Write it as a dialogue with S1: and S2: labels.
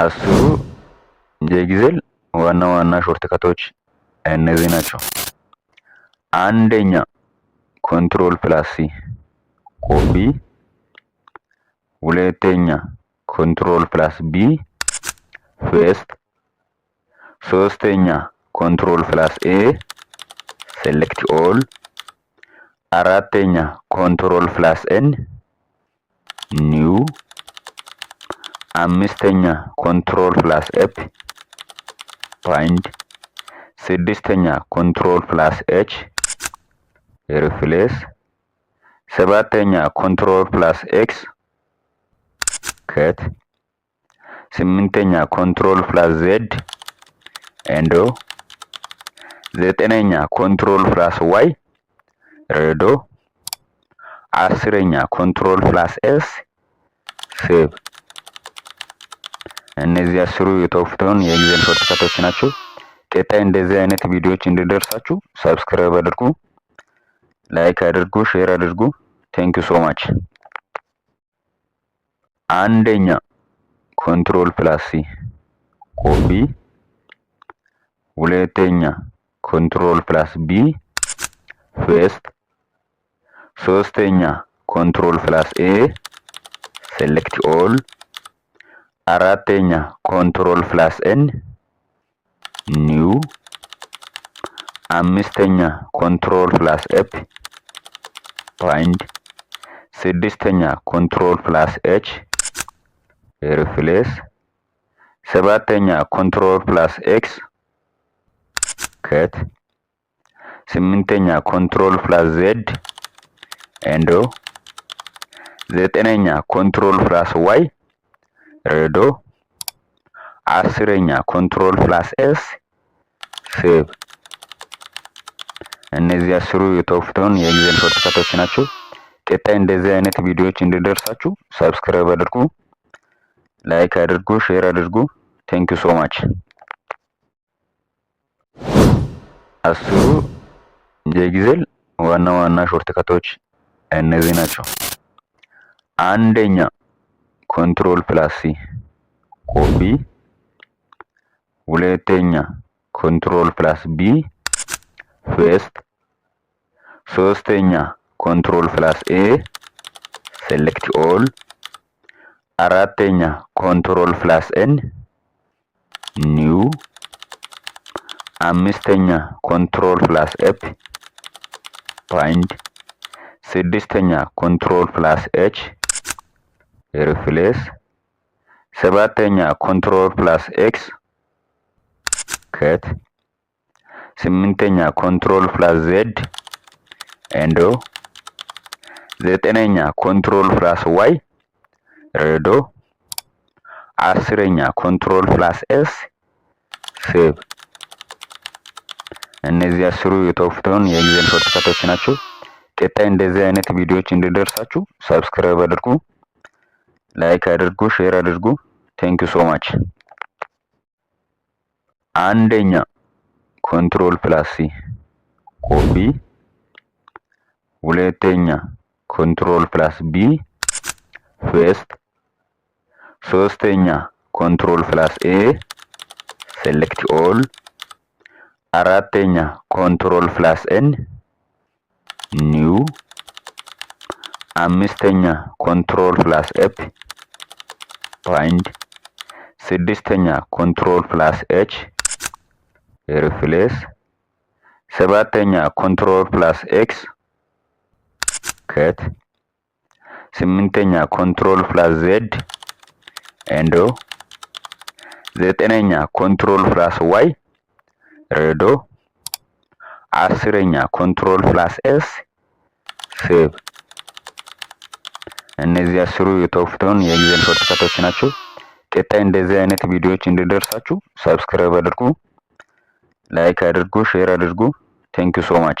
S1: አስሩ የኤግዜል ዋና ዋና ሾርትከቶች እነዚህ ናቸው። አንደኛ ኮንትሮል ፕላስ ሲ ኮፒ፣ ሁለተኛ ኮንትሮል ፕላስ ቢ ፔስት፣ ሶስተኛ ኮንትሮል ፕላስ ኤ ሴሌክት ኦል፣ አራተኛ ኮንትሮል ፕላስ ኤን ኒው፣ አምስተኛ ኮንትሮል ፕላስ ኤፍ ፋይንድ፣ ስድስተኛ ኮንትሮል ፕላስ ኤች ሪፕሌስ፣ ሰባተኛ ኮንትሮል ፕላስ ኤክስ ከት፣ ስምንተኛ ኮንትሮል ፕላስ ዜድ ኤንዶ፣ ዘጠነኛ ኮንትሮል ፕላስ ዋይ ሬዶ፣ አስረኛ ኮንትሮል ፕላስ ኤስ ሴቭ። እነዚህ አስሩ የተወፉትን የኤግዜል ሾርትከቶች ናቸው። ቀጣይ እንደዚህ አይነት ቪዲዮዎች እንዲደርሳችሁ ሰብስክራይብ አድርጉ፣ ላይክ አድርጉ፣ ሼር አድርጉ። ቴንክ ዩ ሶ ማች። አንደኛ ኮንትሮል ፕላስ ሲ ኮፒ፣ ሁለተኛ ኮንትሮል ፕላስ ቢ ፔስት፣ ሶስተኛ ኮንትሮል ፕላስ ኤ ሴሌክት ኦል፣ አራተኛ ኮንትሮል ፕላስ ኤን ኒው፣ አምስተኛ ኮንትሮል ፕላስ ኤፍ ፋይንድ፣ ስድስተኛ ኮንትሮል ፕላስ ኤች ሪፕሌስ፣ ሰባተኛ ኮንትሮል ፕላስ ኤክስ ከት፣ ስምንተኛ ኮንትሮል ፕላስ ዜድ ኤንዶ፣ ዘጠነኛ ኮንትሮል ፕላስ ዋይ ሬዶ፣ አስረኛ ኮንትሮል ፕላስ ኤስ ሴቭ። እነዚህ አስሩ የተወፉትን የኤግዜል ሾርትከቶች ናቸው። ቀጣይ እንደዚህ አይነት ቪዲዮዎች እንዲደርሳችሁ ሰብስክራይብ አድርጉ፣ ላይክ አድርጉ፣ ሼር አድርጉ። ቴንክ ዩ ሶ ማች። አስሩ የኤግዜል ዋና ዋና ሾርትከቶች እነዚህ ናቸው። አንደኛ ኮንትሮል ፕላስ ሲ ኮፒ፣ ሁለተኛ ኮንትሮል ፕላስ ቢ ፔስት፣ ሶስተኛ ኮንትሮል ፕላስ ኤ ሴሌክት ኦል፣ አራተኛ ኮንትሮል ፕላስ ኤን ኒው፣ አምስተኛ ኮንትሮል ፕላስ ኤፍ ፋይንድ፣ ስድስተኛ ኮንትሮል ፕላስ ኤች ሪፕሌስ፣ ሰባተኛ ኮንትሮል ፕላስ ኤክስ ከት፣ ስምንተኛ ኮንትሮል ፕላስ ዜድ ኤንዶ፣ ዘጠነኛ ኮንትሮል ፕላስ ዋይ ሬዶ፣ አስረኛ ኮንትሮል ፕላስ ኤስ ሴቭ። እነዚህ አስሩ የተወፉትን የኤግዜል ሾርትከቶች ናቸው። ቀጣይ እንደዚህ አይነት ቪዲዮዎች እንዲደርሳችሁ ሰብስክራይብ አድርጉ፣ ላይክ አድርጉ፣ ሼር አድርጉ። ቴንክ ዩ ሶ ማች። አንደኛ ኮንትሮል ፕላስ ሲ ኮፒ፣ ሁለተኛ ኮንትሮል ፕላስ ቢ ፔስት፣ ሶስተኛ ኮንትሮል ፕላስ ኤ ሴሌክት ኦል፣ አራተኛ ኮንትሮል ፕላስ ኤን ኒው፣ አምስተኛ ኮንትሮል ፕላስ ኤፍ ፋይንድ፣ ስድስተኛ ኮንትሮል ፕላስ ኤች ሪፕሌስ፣ ሰባተኛ ኮንትሮል ፕላስ ኤክስ ከት፣ ስምንተኛ ኮንትሮል ፕላስ ዜድ ኤንዶ፣ ዘጠነኛ ኮንትሮል ፕላስ ዋይ ሬዶ፣ አስረኛ ኮንትሮል ፕላስ ኤስ ሴቭ። እነዚህ አስሩ የተወፉትን የኤግዜል ሾርትከቶች ናቸው። ቀጣይ እንደዚህ አይነት ቪዲዮዎች እንዲደርሳችሁ ሰብስክራይብ አድርጉ፣ ላይክ አድርጉ፣ ሼር አድርጉ። ቴንክ ዩ ሶ ማች።